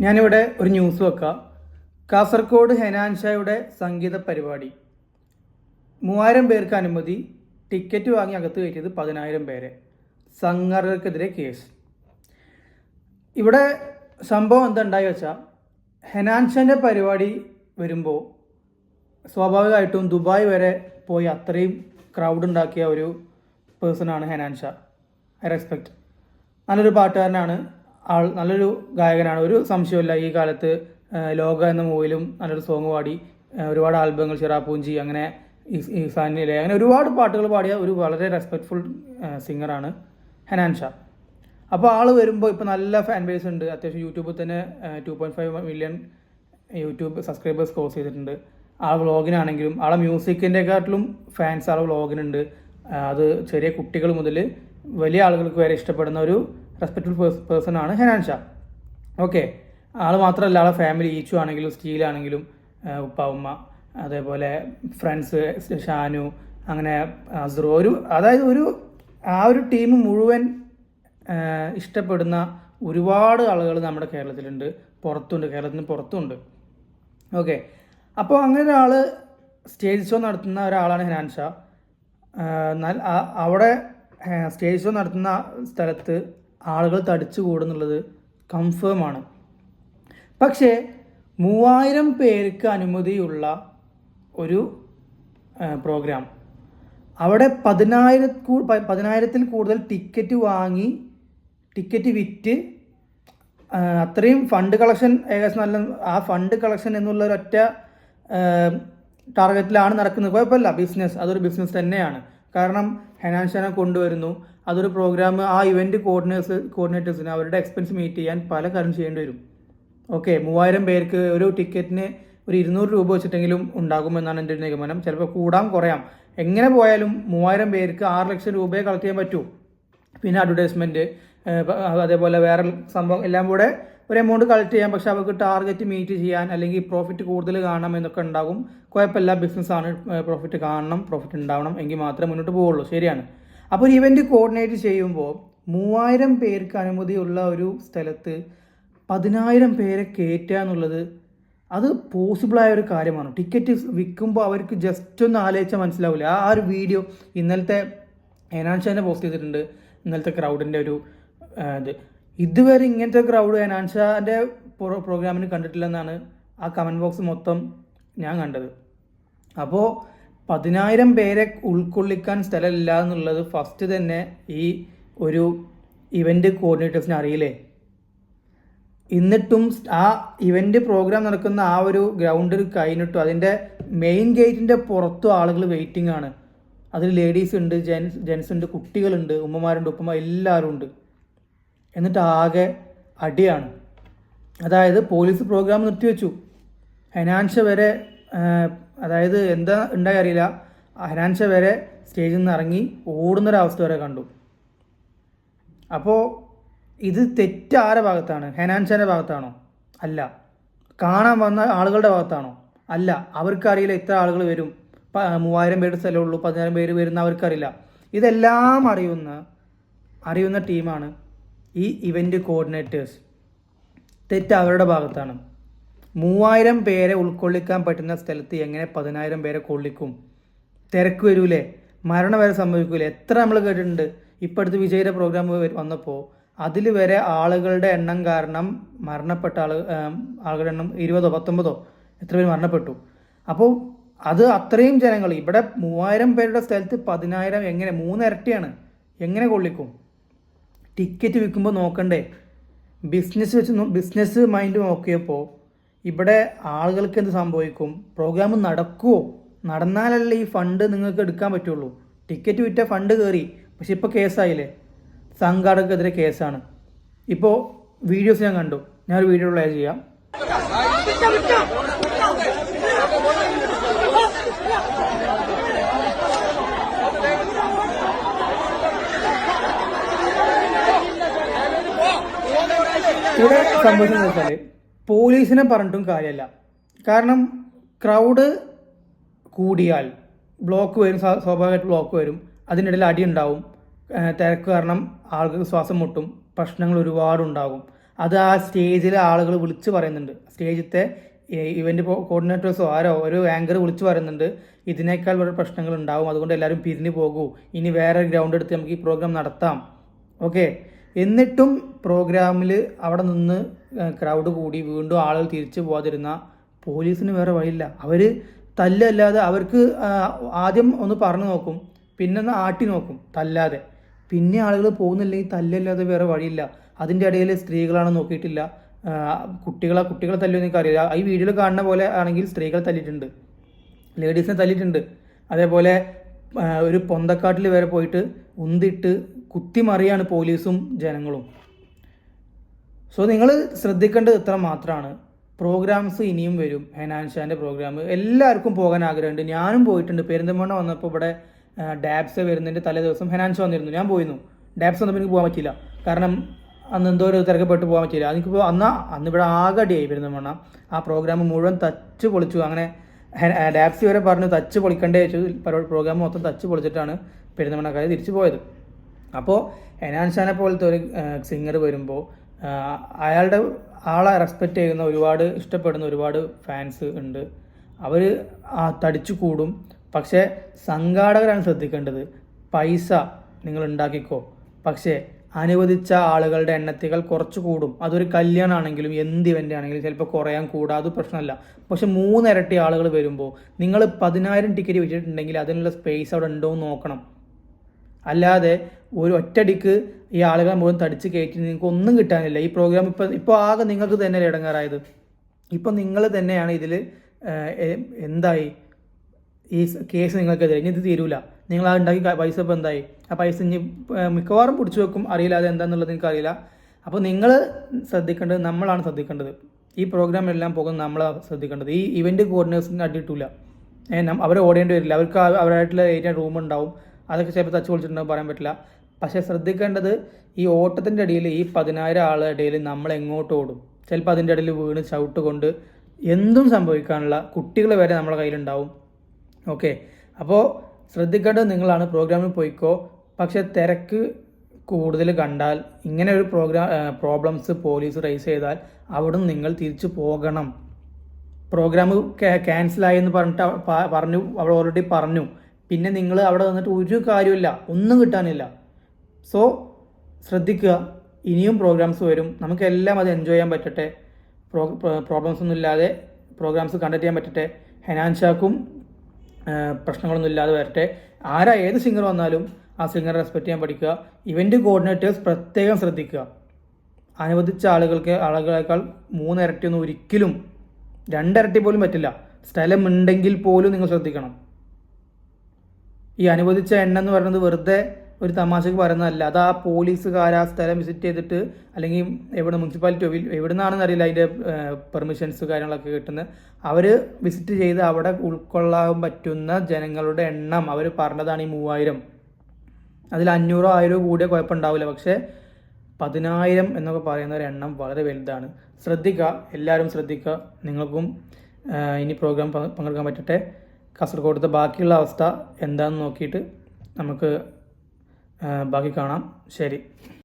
ഞാനിവിടെ ഒരു ന്യൂസ് വെക്കാം. കാസർഗോഡ് ഹെനാൻഷായുടെ സംഗീത പരിപാടി 3000 പേർക്ക് അനുമതി, ടിക്കറ്റ് വാങ്ങി അകത്ത് കയറ്റിയത് 10000 പേരെ, സംഘാടകർക്കെതിരെ കേസ്. ഇവിടെ സംഭവം എന്തുണ്ടായി വെച്ചാൽ, ഹെനാൻഷാൻ്റെ പരിപാടി വരുമ്പോൾ സ്വാഭാവികമായിട്ടും ദുബായ് വരെ പോയി അത്രയും ക്രൗഡ് ഉണ്ടാക്കിയ ഒരു പേഴ്സണാണ് ഹെനാൻഷാ. I respect. നല്ലൊരു പാട്ടുകാരനാണ് ആൾ, നല്ലൊരു ഗായകനാണ്, ഒരു സംശയമില്ല. ഈ കാലത്ത് ലോക എന്ന മൂവിലും നല്ലൊരു സോങ് പാടി, ഒരുപാട് ആൽബങ്ങൾ, ചിറാപ്പൂഞ്ചി, അങ്ങനെ സാനിലെ, അങ്ങനെ ഒരുപാട് പാട്ടുകൾ പാടിയ ഒരു വളരെ റെസ്പെക്ട്ഫുൾ സിംഗറാണ് ഹെനാൻഷാ. അപ്പോൾ ആൾ വരുമ്പോൾ ഇപ്പോൾ നല്ല ഫാൻ ബേസ് ഉണ്ട്. അത്യാവശ്യം യൂട്യൂബിൽ തന്നെ 2.5 മില്യൺ യൂട്യൂബ് സബ്സ്ക്രൈബേഴ്സ് ക്രോസ് ചെയ്തിട്ടുണ്ട്. ആൾ വ്ളോഗിനാണെങ്കിലും ആളെ മ്യൂസിക്കിൻ്റെക്കാട്ടിലും ഫാൻസ് ആൾ വ്ളോഗിനുണ്ട്. അത് ചെറിയ കുട്ടികൾ മുതൽ വലിയ ആളുകൾക്ക് വരെ ഇഷ്ടപ്പെടുന്ന ഒരു റെസ്പെക്ട്ഫുൾ പേഴ്സൺ ആണ് ഹെനാൻഷാ. ഓക്കെ, ആൾ മാത്രമല്ല, ആളെ ഫാമിലി ഈച്ചു ആണെങ്കിലും സ്റ്റീലാണെങ്കിലും ഉപ്പ ഉമ്മ, അതേപോലെ ഫ്രണ്ട്സ് ഷാനു, അങ്ങനെ അസ്റു, അതായത് ആ ഒരു ടീം മുഴുവൻ ഇഷ്ടപ്പെടുന്ന ഒരുപാട് ആളുകൾ നമ്മുടെ കേരളത്തിലുണ്ട്, പുറത്തുണ്ട്, കേരളത്തിന് പുറത്തുണ്ട്. ഓക്കെ, അപ്പോൾ അങ്ങനെ ഒരാൾ സ്റ്റേജ് ഷോ നടത്തുന്ന ഒരാളാണ് ഹെനാൻഷാ. അവിടെ സ്റ്റേജ് ഷോ നടത്തുന്ന സ്ഥലത്ത് ആളുകൾ തടിച്ചു കൂടുന്നുള്ളത് കൺഫേം ആണ്. പക്ഷേ 3000 പേർക്ക് അനുമതിയുള്ള ഒരു പ്രോഗ്രാം, അവിടെ 10000-ൽ കൂടുതൽ ടിക്കറ്റ് വാങ്ങി, ടിക്കറ്റ് വിറ്റ്, അത്രയും ഫണ്ട് കളക്ഷൻ, ഏകദേശം നല്ല ആ ഫണ്ട് കളക്ഷൻ എന്നുള്ള ഒരൊറ്റ ടാർഗറ്റിലാണ് നടക്കുന്നത്. കുഴപ്പമില്ല, ബിസിനസ്, അതൊരു ബിസിനസ് തന്നെയാണ്. കാരണം ഹെനാൻഷാനെ കൊണ്ടുവരുന്നു, അതൊരു പ്രോഗ്രാം, ആ ഇവൻറ്റ് കോർഡിനേറ്റേഴ്സിന് അവരുടെ എക്സ്പെൻസ് മീറ്റ് ചെയ്യാൻ പല കാര്യം ചെയ്യേണ്ടി വരും. ഓക്കെ, 3000 പേർക്ക് ഒരു ടിക്കറ്റിന് ഒരു 200 രൂപ വെച്ചിട്ടെങ്കിലും ഉണ്ടാകുമെന്നാണ് എൻ്റെ ഒരു നിഗമനം. ചിലപ്പോൾ കൂടാം കുറയാം. എങ്ങനെ പോയാലും 3000 പേർക്ക് 6 ലക്ഷം രൂപയെ കളക്ട് ചെയ്യാൻ പറ്റൂ. പിന്നെ അഡ്വർടൈസ്മെൻറ്റ്, അതേപോലെ വേറെ സംഭവം എല്ലാം കൂടെ ഒരു എമൗണ്ട് കളക്ട് ചെയ്യാം. പക്ഷെ അവർക്ക് ടാർഗറ്റ് മീറ്റ് ചെയ്യാൻ, അല്ലെങ്കിൽ പ്രോഫിറ്റ് കൂടുതൽ കാണണം എന്നൊക്കെ ഉണ്ടാകും. കുഴപ്പമില്ല, ബിസിനസ്സാണ്, പ്രോഫിറ്റ് കാണണം, പ്രോഫിറ്റ് ഉണ്ടാവണം, എങ്കിൽ മാത്രമേ മുന്നോട്ട് പോവുള്ളൂ. ശരിയാണ്. അപ്പോൾ ഒരു ഇവൻറ്റ് കോർഡിനേറ്റ് ചെയ്യുമ്പോൾ 3000 പേർക്ക് അനുമതിയുള്ള ഒരു സ്ഥലത്ത് 10000 പേരെ കയറ്റുക എന്നുള്ളത് അത് പോസിബിളായ ഒരു കാര്യമാണ്. ടിക്കറ്റ് വിൽക്കുമ്പോൾ അവർക്ക് ജസ്റ്റ് ഒന്ന് ആലോചിച്ചാൽ മനസ്സിലാവില്ല. ആ ഒരു വീഡിയോ ഇന്നലത്തെ ഹെനാൻഷാനെ പോസ്റ്റ് ചെയ്തിട്ടുണ്ട്, ഇന്നലത്തെ ക്രൗഡിൻ്റെ ഒരു ഇതുവരെ ഇങ്ങനത്തെ ക്രൗഡ് ഹെനാൻഷാൻ്റെ പ്രോഗ്രാമിന് കണ്ടിട്ടില്ലെന്നാണ് ആ കമൻറ്റ് ബോക്സ് മൊത്തം ഞാൻ കണ്ടത്. അപ്പോൾ 10000 പേരെ ഉൾക്കൊള്ളിക്കാൻ സ്ഥലമില്ല എന്നുള്ളത് ഫസ്റ്റ് തന്നെ ഈ ഒരു ഇവൻറ്റ് കോർഡിനേറ്റേഴ്സിന് അറിയില്ലേ? എന്നിട്ടും ആ ഇവൻറ്റ് പ്രോഗ്രാം നടക്കുന്ന ആ ഒരു ഗ്രൗണ്ടിൽ കഴിഞ്ഞിട്ടും അതിൻ്റെ മെയിൻ ഗേറ്റിൻ്റെ പുറത്തും ആളുകൾ വെയിറ്റിംഗ് ആണ്. അതിൽ ലേഡീസ് ഉണ്ട്, ജെൻസ് ഉണ്ട്, കുട്ടികളുണ്ട്, ഉമ്മമാരുണ്ട്, ഉപ്പമാർ, എല്ലാവരും ഉണ്ട്. എന്നിട്ട് ആകെ അടിയാണ്. അതായത് പോലീസ് പ്രോഗ്രാം നിർത്തിവെച്ചു. ഹെനാൻഷ വരെ, അതായത് എന്താ ഉണ്ടായി അറിയില്ല, ഹെനാൻഷ വരെ സ്റ്റേജിൽ നിന്ന് ഇറങ്ങി ഓടുന്നൊരവസ്ഥ വരെ കണ്ടു. അപ്പോൾ ഇത് തെറ്റ് ആരുടെ ഭാഗത്താണ്? ഹെനാൻഷാൻ്റെ ഭാഗത്താണോ? അല്ല. കാണാൻ വന്ന ആളുകളുടെ ഭാഗത്താണോ? അല്ല. അവർക്കറിയില്ല ഇത്ര ആളുകൾ വരും, 3000 പേരുടെ സ്ഥലമുള്ളൂ, 10000 പേര് വരുന്ന അവർക്കറിയില്ല. ഇതെല്ലാം അറിയുന്ന ടീമാണ് ഈ ഇവൻറ്റ് കോർഡിനേറ്റേഴ്സ്. തെറ്റ് അവരുടെ ഭാഗത്താണ്. 3000 പേരെ ഉൾക്കൊള്ളിക്കാൻ പറ്റുന്ന സ്ഥലത്ത് എങ്ങനെ 10000 പേരെ കൊള്ളിക്കും? തിരക്ക് വരൂലേ? മരണം വരെ സംഭവിക്കൂലേ? എത്ര നമ്മൾ കേട്ടിട്ടുണ്ട്. ഇപ്പം അടുത്ത് വിജയുടെ പ്രോഗ്രാം വന്നപ്പോൾ അതിൽ വരെ ആളുകളുടെ എണ്ണം കാരണം മരണപ്പെട്ട ആളുകളുടെ എണ്ണം 20-ഓ 19-ഓ എത്ര പേര് മരണപ്പെട്ടു. അപ്പോൾ അത് അത്രയും ജനങ്ങൾ, ഇവിടെ 3000 പേരുടെ സ്ഥലത്ത് 10000 എങ്ങനെ? 3 ഇരട്ടിയാണ്. എങ്ങനെ കൊള്ളിക്കും? ടിക്കറ്റ് വിൽക്കുമ്പോൾ നോക്കണ്ടേ? ബിസിനസ് മൈൻഡ് നോക്കിയപ്പോൾ ഇവിടെ ആളുകൾക്ക് എന്ത് സംഭവിക്കും? പ്രോഗ്രാം നടക്കുമോ? നടന്നാലല്ലേ ഈ ഫണ്ട് നിങ്ങൾക്ക് എടുക്കാൻ പറ്റുള്ളൂ. ടിക്കറ്റ് വിറ്റ ഫണ്ട് കയറി. പക്ഷെ ഇപ്പോൾ കേസായില്ലേ? സംഘാടകർക്കെതിരെ കേസാണ്. ഇപ്പോൾ വീഡിയോസ് ഞാൻ കണ്ടു, ഞാനൊരു വീഡിയോ പ്ലേ ചെയ്യാം. ഇവിടെ സംഭവിച്ചെന്ന് വെച്ചാൽ പോലീസിനെ പറഞ്ഞിട്ടും കാര്യമല്ല. കാരണം ക്രൗഡ് കൂടിയാൽ ബ്ലോക്ക് വരും, സ്വാഭാവികമായിട്ട് ബ്ലോക്ക് വരും, അതിനിടയിൽ അടി ഉണ്ടാവും, തിരക്ക് കാരണം ആളുകൾക്ക് ശ്വാസം മുട്ടും, പ്രശ്നങ്ങൾ ഒരുപാടുണ്ടാകും. അത് ആ സ്റ്റേജിലെ ആളുകൾ വിളിച്ച് പറയുന്നുണ്ട്. സ്റ്റേജിലത്തെ ഇവന്റ് കോർഡിനേറ്റേഴ്സോ ആരോ ഒരു ആങ്കർ വിളിച്ച് പറയുന്നുണ്ട്, ഇതിനേക്കാൾ വേറെ പ്രശ്നങ്ങൾ ഉണ്ടാവും, അതുകൊണ്ട് എല്ലാവരും പിരിഞ്ഞു പോകൂ, ഇനി വേറെ ഗ്രൗണ്ട് എടുത്ത് നമുക്ക് ഈ പ്രോഗ്രാം നടത്താം. ഓക്കെ. എന്നിട്ടും പ്രോഗ്രാമിൽ അവിടെ നിന്ന് ക്രൗഡ് കൂടി വീണ്ടും ആളുകൾ തിരിച്ചു പോകാതിരുന്ന പോലീസിന് വേറെ വഴിയില്ല. അവർ തല്ലല്ലാതെ അവർക്ക് ആദ്യം ഒന്ന് പറഞ്ഞു നോക്കും, പിന്നെ ഒന്ന് ആട്ടി നോക്കും തല്ലാതെ. പിന്നെ ആളുകൾ പോകുന്നില്ലെങ്കിൽ തല്ലല്ലാതെ വേറെ വഴിയില്ല. അതിൻ്റെ ഇടയിൽ സ്ത്രീകളാണ് നോക്കിയിട്ടില്ല, കുട്ടികളെ തല്ലുമെന്ന് എനിക്കറിയില്ല. ഈ വീഡിയോയിൽ കാണുന്ന പോലെ ആണെങ്കിൽ സ്ത്രീകളെ തല്ലിയിട്ടുണ്ട്, ലേഡീസിനെ തല്ലിയിട്ടുണ്ട്. അതേപോലെ ഒരു പൊന്തക്കാട്ടിൽ വരെ പോയിട്ട് ഉന്തിട്ട് കുത്തിമറിയാണ് പോലീസും ജനങ്ങളും. സോ നിങ്ങൾ ശ്രദ്ധിക്കേണ്ടത് ഇത്ര മാത്രമാണ്. പ്രോഗ്രാംസ് ഇനിയും വരും. ഹെനാൻഷാൻ്റെ പ്രോഗ്രാം എല്ലാവർക്കും പോകാൻ ആഗ്രഹമുണ്ട്. ഞാനും പോയിട്ടുണ്ട്. പെരിന്തൽമണ്ണ വന്നപ്പോൾ ഇവിടെ ഡാബ്സ് വരുന്നതിൻ്റെ തലേ ദിവസം ഹെനാൻഷ വന്നിരുന്നു. ഞാൻ പോയിരുന്നു. ഡാബ്സ് വന്നപ്പോൾ എനിക്ക് പോകാൻ പറ്റിയില്ല, കാരണം അന്ന് എന്തോ ഒരു തിരക്കപ്പെട്ട് പോകാൻ പറ്റിയില്ല. എനിക്കിപ്പോൾ അന്ന് ഇവിടെ ആകടിയായി പെരിന്തൽമണ്ണ. ആ പ്രോഗ്രാം മുഴുവൻ തച്ച് പൊളിച്ചു. അങ്ങനെ ഡാബ്സി വരെ പറഞ്ഞു തച്ച് പൊളിക്കണ്ടേ വെച്ചു. പ്രോഗ്രാം മൊത്തം തച്ച് പൊളിച്ചിട്ടാണ് പെരിന്തൽമണ്ണക്കാർ തിരിച്ചു പോയത്. അപ്പോൾ ഹെനാൻഷാനെ പോലത്തെ ഒരു സിംഗർ വരുമ്പോൾ ആളെ റെസ്പെക്റ്റ് ചെയ്യുന്ന ഒരുപാട് ഇഷ്ടപ്പെടുന്ന ഒരുപാട് ഫാൻസ് ഉണ്ട്. അവർ തടിച്ചു കൂടും. പക്ഷേ സംഘാടകരാണ് ശ്രദ്ധിക്കേണ്ടത്. പൈസ നിങ്ങൾ ഉണ്ടാക്കിക്കോ, പക്ഷേ അനുവദിച്ച ആളുകളുടെ എണ്ണത്തികൾ കുറച്ച് കൂടും. അതൊരു കല്യാണമാണെങ്കിലും എന്ത് ഇവൻ്റ് ആണെങ്കിലും ചിലപ്പോൾ കുറയാൻ കൂടാ, അത് പ്രശ്നമല്ല. പക്ഷെ 3 ഇരട്ടി ആളുകൾ വരുമ്പോൾ നിങ്ങൾ 10,000 ടിക്കറ്റ് വെച്ചിട്ടുണ്ടെങ്കിൽ അതിനുള്ള സ്പേസ് അവിടെ ഉണ്ടോ എന്ന് നോക്കണം. അല്ലാതെ ഒരു ഒറ്റടിക്ക് ഈ ആളുകളെ മുഴുവൻ തടിച്ച് കയറ്റി നിങ്ങൾക്ക് ഒന്നും കിട്ടാനില്ല. ഈ പ്രോഗ്രാം ഇപ്പോൾ ആകെ നിങ്ങൾക്ക് തന്നെ ഇടങ്ങാറായത്. ഇപ്പം നിങ്ങൾ തന്നെയാണ് ഇതിൽ എന്തായി ഈ കേസ് നിങ്ങൾക്കെതിരെ. ഇനി ഇത് തീരൂല. നിങ്ങൾ ആ ഉണ്ടാക്കി പൈസ ഇപ്പോൾ എന്തായി? ആ പൈസ ഇനി മിക്കവാറും പിടിച്ചു വെക്കും. അറിയില്ല അത് എന്താണെന്നുള്ളത് എനിക്കറിയില്ല. അപ്പോൾ നിങ്ങൾ ശ്രദ്ധിക്കേണ്ടത്, നമ്മളാണ് ശ്രദ്ധിക്കേണ്ടത്. ഈ പ്രോഗ്രാം എല്ലാം പോകുന്നത് നമ്മളാണ് ശ്രദ്ധിക്കേണ്ടത്. ഈ ഇവൻറ്റ് കോർഡിനേഴ്സിന് അടിയിട്ടില്ല. അവർ ഓടേണ്ടി വരില്ല. അവർക്ക് അവരായിട്ടുള്ള ഏരിയ റൂം ഉണ്ടാവും. അതൊക്കെ ചിലപ്പോൾ തച്ച് പൊളിച്ചിട്ടുണ്ടാവും, പറയാൻ പറ്റില്ല. പക്ഷേ ശ്രദ്ധിക്കേണ്ടത് ഈ ഓട്ടത്തിൻ്റെ ഇടയിൽ ഈ 10,000 ആളുടെ ഇടയിൽ നമ്മൾ എങ്ങോട്ട് ഓടും? ചിലപ്പോൾ അതിൻ്റെ ഇടയിൽ വീണ് ചവിട്ട് കൊണ്ട് എന്തും സംഭവിക്കാനുള്ള കുട്ടികൾ വരെ നമ്മുടെ കയ്യിലുണ്ടാവും. ഓക്കെ. അപ്പോൾ ശ്രദ്ധിക്കേണ്ടത് നിങ്ങളാണ്. പ്രോഗ്രാമിൽ പോയിക്കോ. പക്ഷേ തിരക്ക് കൂടുതൽ കണ്ടാൽ ഇങ്ങനെ ഒരു പ്രോബ്ലംസ് പോലീസ് റൈസ് ചെയ്താൽ അവിടെ നിന്ന് നിങ്ങൾ തിരിച്ചു പോകണം. പ്രോഗ്രാം ക്യാൻസലായി എന്ന് പറഞ്ഞു അവിടെ ഓൾറെഡി പറഞ്ഞു. പിന്നെ നിങ്ങൾ അവിടെ വന്നിട്ട് ഒരു കാര്യമില്ല, ഒന്നും കിട്ടാനില്ല. സോ ശ്രദ്ധിക്കുക. ഇനിയും പ്രോഗ്രാംസ് വരും. നമുക്കെല്ലാം അത് എൻജോയ് ചെയ്യാൻ പറ്റട്ടെ. പ്രോബ്ലംസ് ഒന്നും ഇല്ലാതെ പ്രോഗ്രാംസ് കണ്ടക്ട് ചെയ്യാൻ പറ്റട്ടെ. ഹെനാൻഷാക്കും പ്രശ്നങ്ങളൊന്നും ഇല്ലാതെ വരട്ടെ. ഏത് സിംഗർ വന്നാലും ആ സിംഗറെ റെസ്പെക്ട് ചെയ്യാൻ പഠിക്കുക. ഇവൻറ്റ് കോർഡിനേറ്റേഴ്സ് പ്രത്യേകം ശ്രദ്ധിക്കുക. അനുവദിച്ച ആളുകളേക്കാൾ 3 ഇരട്ടിയൊന്നും ഒരിക്കലും, 2 ഇരട്ടി പോലും പറ്റില്ല. സ്ഥലമുണ്ടെങ്കിൽ പോലും നിങ്ങൾ ശ്രദ്ധിക്കണം. ഈ അനുവദിച്ച എണ്ണം എന്ന് പറയുന്നത് വെറുതെ ഒരു തമാശക്ക് പറയുന്നതല്ല. അത് ആ പോലീസുകാർ ആ സ്ഥലം വിസിറ്റ് ചെയ്തിട്ട്, അല്ലെങ്കിൽ എവിടെ മുനിസിപ്പാലിറ്റി എവിടെ നിന്നാണെന്ന് അറിയില്ല അതിൻ്റെ പെർമിഷൻസ് കാര്യങ്ങളൊക്കെ കിട്ടുന്നത്, അവർ വിസിറ്റ് ചെയ്ത് അവിടെ ഉൾക്കൊള്ളാൻ പറ്റുന്ന ജനങ്ങളുടെ എണ്ണം അവർ പറഞ്ഞതാണ് ഈ 3000. അതിൽ 500 1000 കൂടിയ കുഴപ്പമുണ്ടാവില്ല. പക്ഷേ 10,000 എന്നൊക്കെ പറയുന്ന ഒരു എണ്ണം വളരെ വലുതാണ്. ശ്രദ്ധിക്കുക, എല്ലാവരും ശ്രദ്ധിക്കുക. നിങ്ങൾക്കും ഇനി പ്രോഗ്രാം പങ്കെടുക്കാൻ പറ്റട്ടെ. കാസർഗോഡത്തെ ബാക്കിയുള്ള അവസ്ഥ എന്താണെന്ന് നോക്കിയിട്ട് നമുക്ക് ബാക്കി കാണാം. ശരി.